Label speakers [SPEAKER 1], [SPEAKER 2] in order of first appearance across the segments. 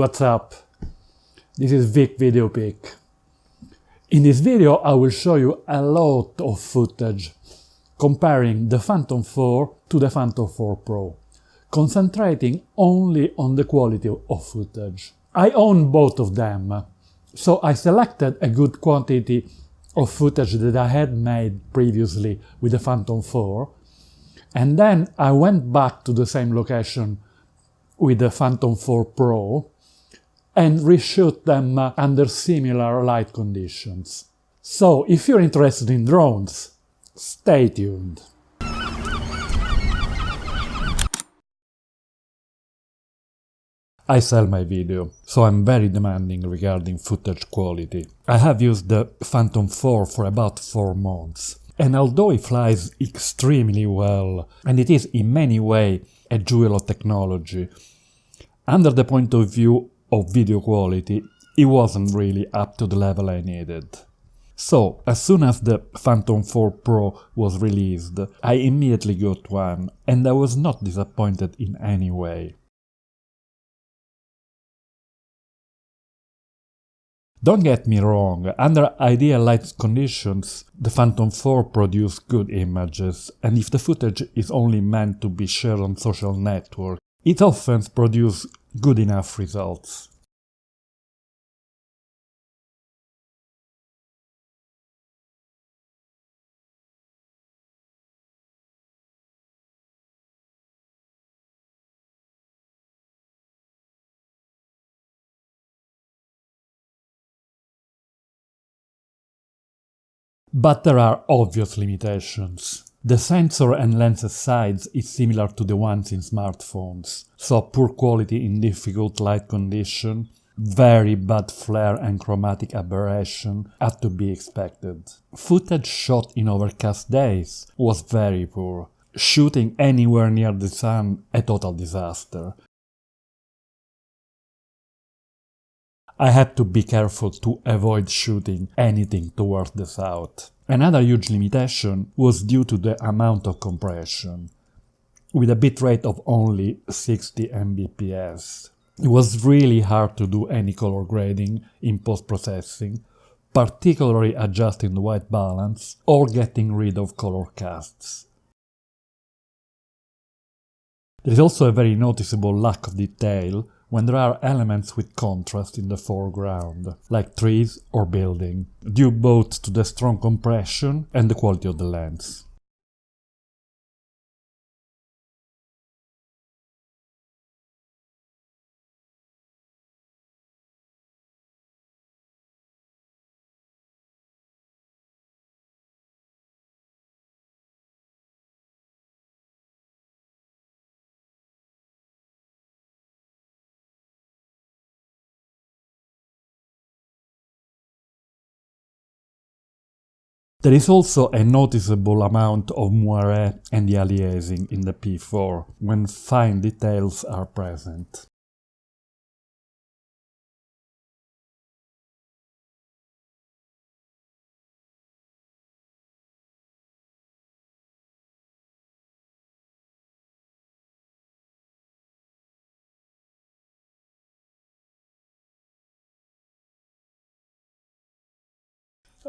[SPEAKER 1] what's up? This is Vic Video Pick. In this video I will show you a lot of footage comparing the Phantom 4 to the Phantom 4 Pro, concentrating only on the quality of footage. I own both of them, so I selected a good quantity of footage that I had made previously with the Phantom 4, and then I went back to the same location with the Phantom 4 Pro and reshoot them under similar light conditions. So if you're interested in drones, stay tuned. I sell my video, so I'm very demanding regarding footage quality. I have used the Phantom 4 for about 4 months, and although it flies extremely well, and it is in many ways a jewel of technology, under the point of view of video quality, it wasn't really up to the level I needed. So, as soon as the Phantom 4 Pro was released, I immediately got one, and I was not disappointed in any way. Don't get me wrong, under ideal light conditions, the Phantom 4 produces good images, and if the footage is only meant to be shared on social networks, it often produces good enough results. But there are obvious limitations. The sensor and lens size is similar to the ones in smartphones, so poor quality in difficult light conditions, very bad flare and chromatic aberration had to be expected. Footage shot in overcast days was very poor. Shooting anywhere near the sun, a total disaster. I had to be careful to avoid shooting anything towards the south. Another huge limitation was due to the amount of compression. With a bitrate of only 60 Mbps, it was really hard to do any color grading in post-processing, particularly adjusting the white balance or getting rid of color casts. There is also a very noticeable lack of detail when there are elements with contrast in the foreground, like trees or building, due both to the strong compression and the quality of the lens. There is also a noticeable amount of moire and de-aliasing in the P4 when fine details are present.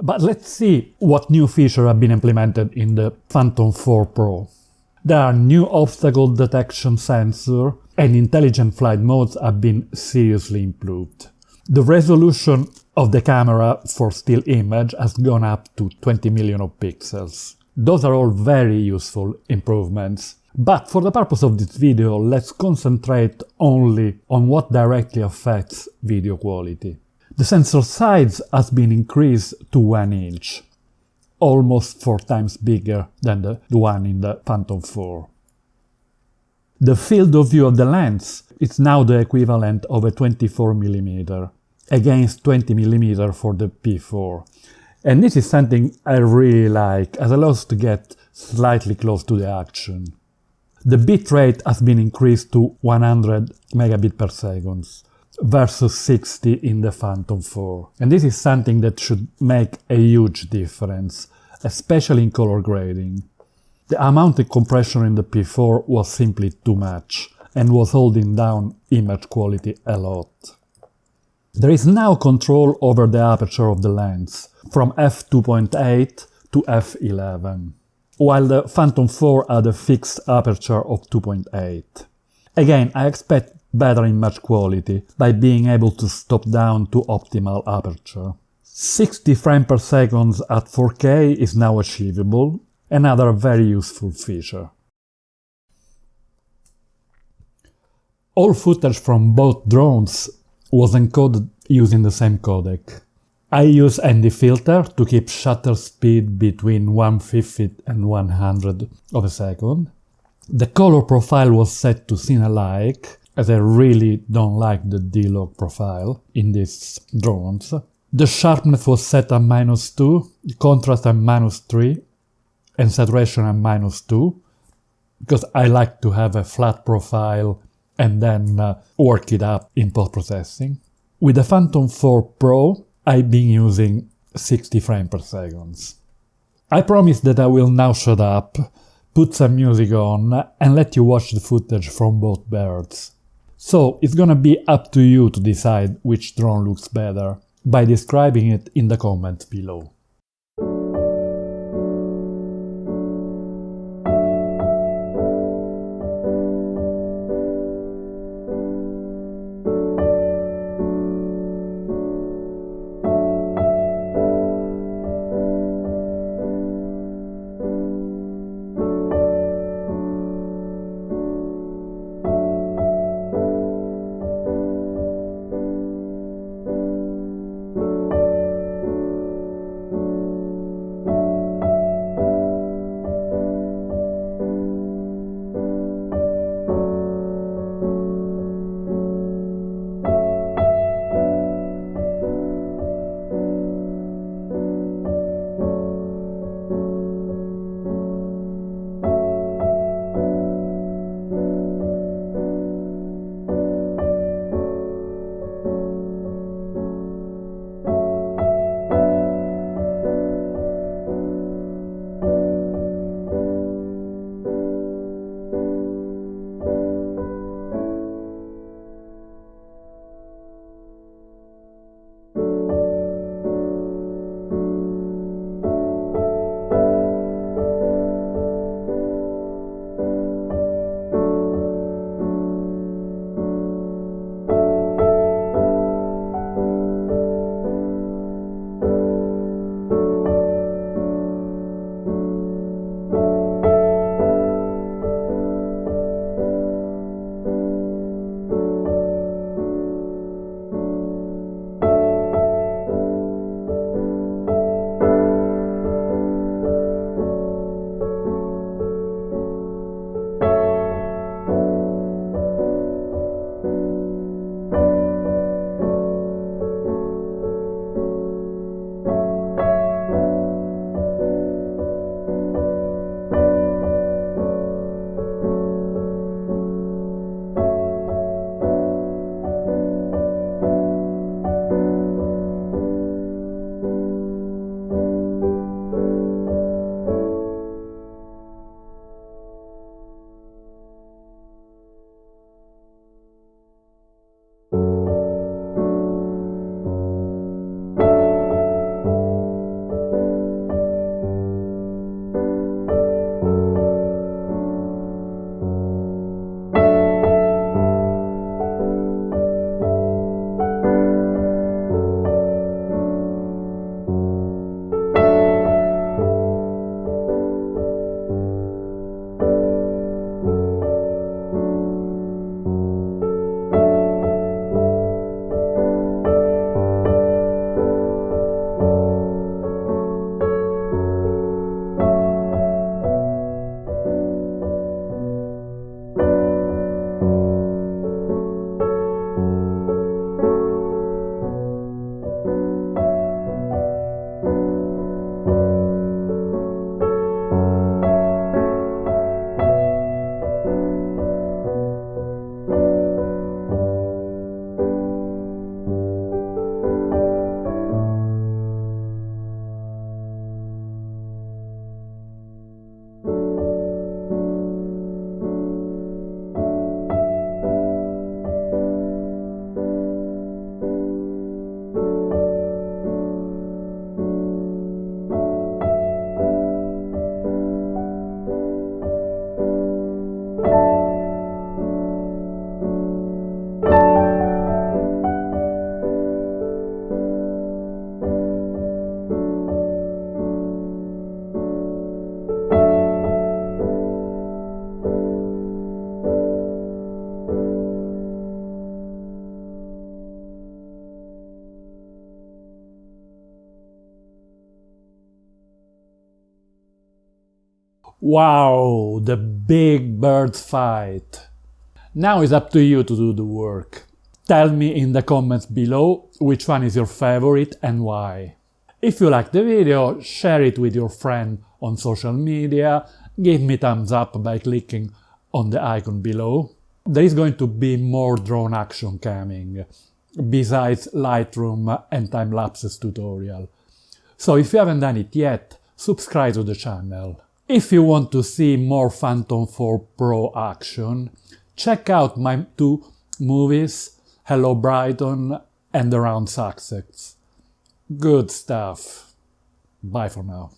[SPEAKER 1] But let's see what new features have been implemented in the Phantom 4 Pro. There are new obstacle detection sensor and intelligent flight modes have been seriously improved. The resolution of the camera for still image has gone up to 20 million of pixels. Those are all very useful improvements. But for the purpose of this video, let's concentrate only on what directly affects video quality. The sensor size has been increased to 1 inch, almost 4 times bigger than the one in the Phantom 4. The field of view of the lens is now the equivalent of a 24mm, against 20mm for the P4. And this is something I really like, as it allows to get slightly close to the action. The bitrate has been increased to 100 megabit per second, versus 60 in the Phantom 4. And this is something that should make a huge difference, especially in color grading. The amount of compression in the P4 was simply too much, and was holding down image quality a lot. There is now control over the aperture of the lens, from f2.8 to f11, while the Phantom 4 had a fixed aperture of 2.8. Again, I expect better image quality by being able to stop down to optimal aperture. 60 frames per second at 4K is now achievable, another very useful feature. All footage from both drones was encoded using the same codec. I use ND filter to keep shutter speed between 1/50th and 100th of a second. The color profile was set to scene-alike, as I really don't like the D-Log profile in these drones. The sharpness was set at -2, contrast at -3, and saturation at -2, because I like to have a flat profile and then work it up in post-processing. With the Phantom 4 Pro, I've been using 60 frames per second. I promise that I will now shut up, put some music on, and let you watch the footage from both birds. So it's gonna be up to you to decide which drone looks better, by describing it in the comments below. Wow, the big bird fight. Now it's up to you to do the work. Tell me in the comments below which one is your favorite and why. If you like the video, share it with your friend on social media, give me thumbs up by clicking on the icon below. There is going to be more drone action coming, besides Lightroom and time-lapses tutorial. So if you haven't done it yet, subscribe to the channel. If you want to see more Phantom 4 Pro action, check out my 2 movies, Hello Brighton and Around Sussex. Good stuff. Bye for now.